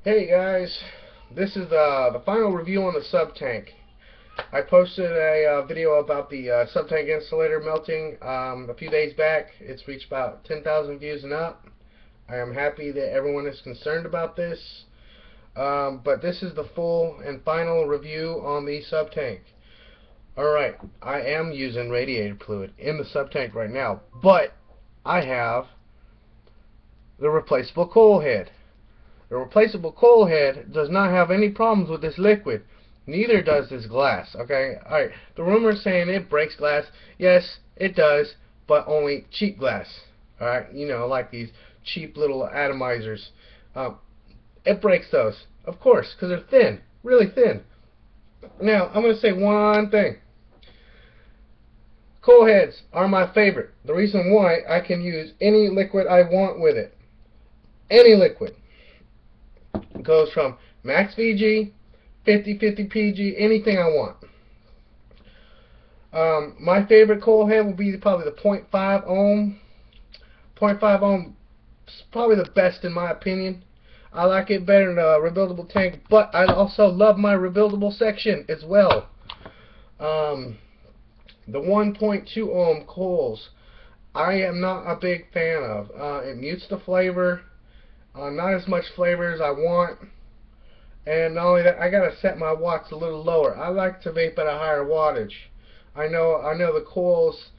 Hey guys, this is the final review on the subtank. I posted a video about the subtank insulator melting a few days back. It's reached about 10,000 views and up. I am happy that everyone is concerned about this. But this is the full and final review on the subtank. Alright, I am using radiator fluid in the subtank right now, but I have the replaceable coil head. The replaceable coil head does not have any problems with this liquid. Neither does this glass. Okay, alright. The rumor is saying it breaks glass. Yes, it does, but only cheap glass. Alright, you know, like these cheap little atomizers. It breaks those, of course, because they're thin, really thin. Now, I'm going to say one thing. Coil heads are my favorite. The reason why, I can use any liquid I want with it. Any liquid. Goes from max VG, 50/50 PG, anything I want. My favorite coil head will be probably the 0.5 ohm. 0.5 ohm is probably the best in my opinion. I like it better than a rebuildable tank, but I also love my rebuildable section as well. The 1.2 ohm coils, I am not a big fan of. It mutes the flavor. Not as much flavor as I want, and not only that, I gotta set my watts a little lower. I like to vape at a higher wattage. I know the coils,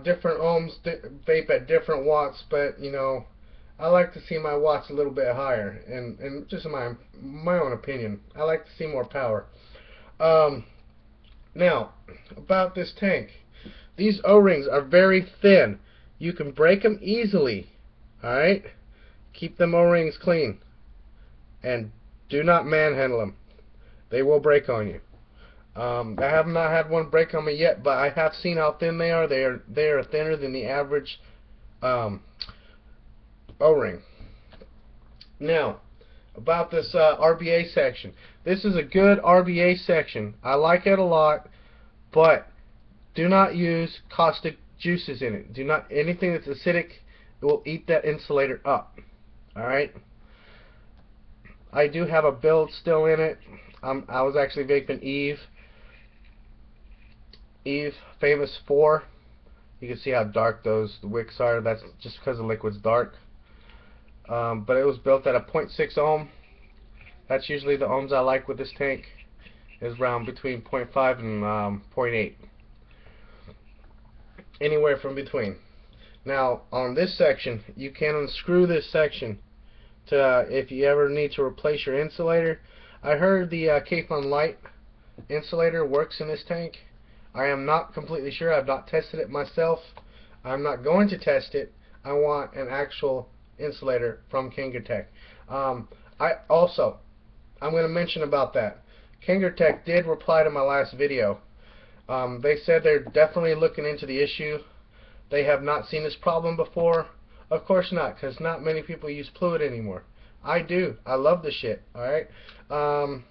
different ohms vape at different watts, but you know, I like to see my watts a little bit higher, and just my own opinion, I like to see more power. Now about this tank, these O-rings are very thin. You can break them easily. All right. Keep them O-rings clean, and do not manhandle them. They will break on you. I have not had one break on me yet, but I have seen how thin they are. They are thinner than the average O-ring. Now, about this RBA section. This is a good RBA section. I like it a lot, but do not use caustic juices in it. Do not anything that's acidic. It will eat that insulator up. Alright, I do have a build still in it. I was actually vaping Eve Famous 4. You can see how dark the wicks are. That's just because the liquid's dark. But it was built at a 0.6 ohm. That's usually the ohms I like with this tank. Is around between 0.5 and 0.8. Anywhere from between. Now, on this section, you can unscrew this section if you ever need to replace your insulator. I heard the K-Fun Light insulator works in this tank. I am not completely sure. I've not tested it myself. I'm not going to test it. I want an actual insulator from Kanger. I'm going to mention about that. Kanger did reply to my last video. They said they're definitely looking into the issue. They have not seen this problem before. Of course not, because not many people use fluid anymore. I do. I love the shit. Alright? The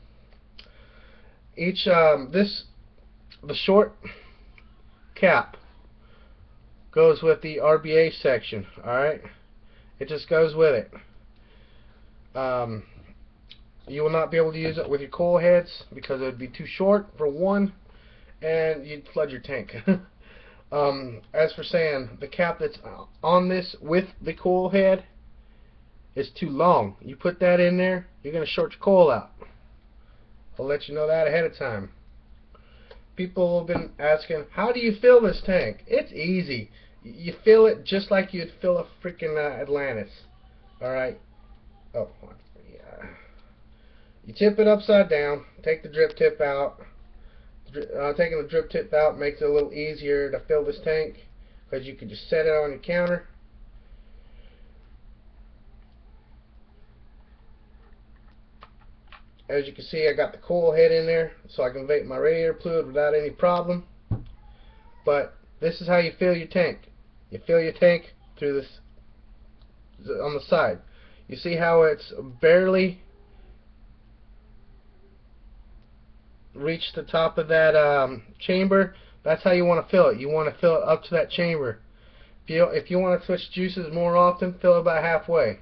short cap goes with the RBA section. Alright? It just goes with it. You will not be able to use it with your coil heads because it would be too short for one, and you'd flood your tank. As for saying, the cap that's on this with the coil head is too long. You put that in there, you're going to short your coil out. I'll let you know that ahead of time. People have been asking, how do you fill this tank? It's easy. You fill it just like you'd fill a freaking Atlantis. Alright? Oh, yeah. You tip it upside down, take the drip tip out. Taking the drip tip out makes it a little easier to fill this tank because you can just set it on your counter. As you can see, I got the coil head in there so I can vape my radiator fluid without any problem. But this is how you fill your tank. You fill your tank through this on the side. You see how it's barely reach the top of that chamber. That's how you want to fill it. You want to fill it up to that chamber. If you want to switch juices more often, fill it about halfway.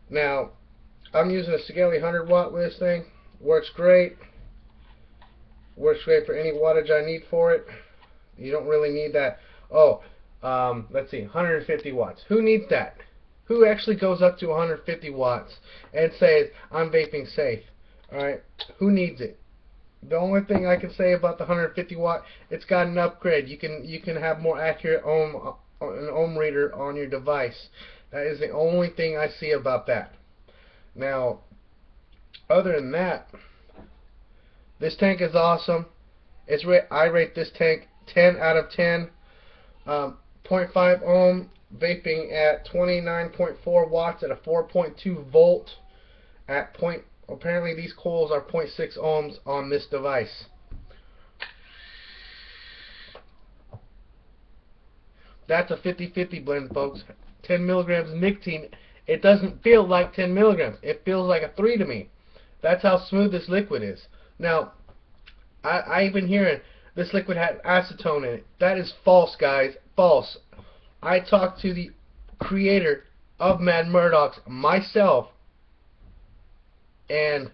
Now, I'm using a Sigelei 100 watt with this thing. Works great. Works great for any wattage I need for it. You don't really need that. Oh, let's see, 150 watts. Who needs that? Who actually goes up to 150 watts and says, I'm vaping safe? Alright, who needs it? The only thing I can say about the 150 watt, it's got an upgrade. You can have more accurate an ohm reader on your device. That is the only thing I see about that. Now, other than that, this tank is awesome. I rate this tank 10 out of 10. 0.5 ohm, vaping at 29.4 watts at a 4.2 volt at point. Apparently these coils are 0.6 ohms on this device. That's a 50-50 blend, folks. 10 milligrams of nicotine. It doesn't feel like 10 milligrams. It feels like a 3 to me. That's how smooth this liquid is. Now, I've been hearing this liquid had acetone in it. That is false, guys. False. I talked to the creator of Mad Murdoch's myself, and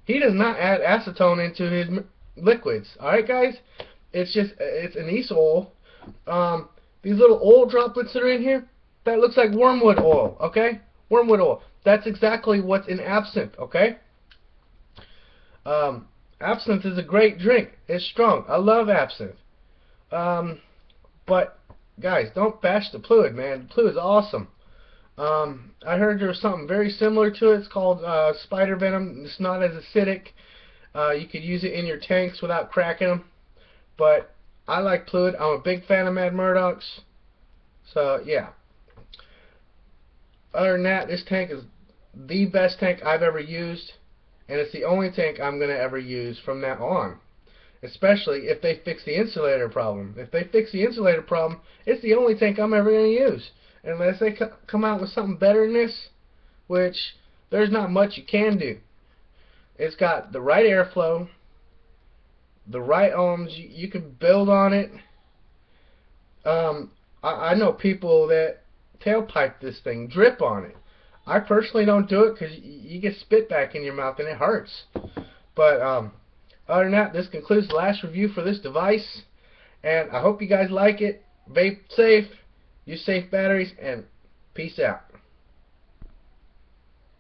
he does not add acetone into his liquids. Alright, guys? It's an anise oil. These little oil droplets that are in here, that looks like wormwood oil, okay? Wormwood oil. That's exactly what's in absinthe, okay? Absinthe is a great drink. It's strong. I love absinthe. But, guys, don't bash the fluid, man. The fluid is awesome. I heard there was something very similar to it. It's called spider venom. It's not as acidic. You could use it in your tanks without cracking them. But I like fluid. I'm a big fan of Mad Murdoch's. So, yeah. Other than that, this tank is the best tank I've ever used. And it's the only tank I'm going to ever use from now on. Especially if they fix the insulator problem. If they fix the insulator problem, it's the only tank I'm ever going to use. Unless they come out with something better than this, which there's not much you can do. It's got the right airflow, the right ohms. You can build on it. I know people that tailpipe this thing, drip on it. I personally don't do it because you get spit back in your mouth and it hurts. But other than that, this concludes the last review for this device. And I hope you guys like it. Vape safe, use safe batteries, and peace out.